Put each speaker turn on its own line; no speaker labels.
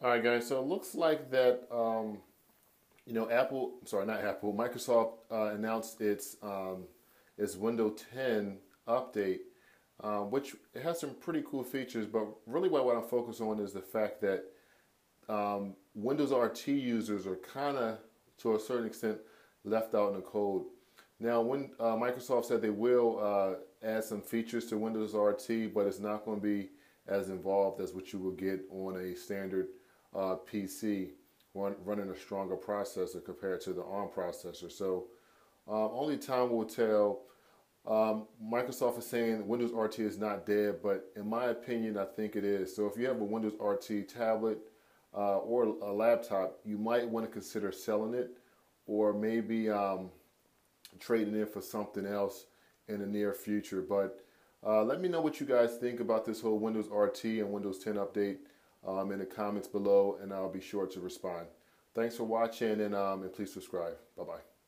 All right, guys. So it looks like that, Apple, sorry, not Apple, Microsoft announced its Windows 10 update, which it has some pretty cool features. But really, what I'm focused on is the fact that Windows RT users are kind of, to a certain extent, left out in the cold. Now, when Microsoft said they will add some features to Windows RT, but it's not going to be as involved as what you will get on a standard PC running a stronger processor compared to the ARM processor. So only time will tell. Microsoft is saying Windows RT is not dead, but in my opinion, I think it is. So if you have a Windows RT tablet or a laptop, you might want to consider selling it, or maybe trading in for something else in the near future. But let me know what you guys think about this whole Windows RT and Windows 10 update in the comments below, and I'll be sure to respond. Thanks for watching, and please subscribe. Bye-bye.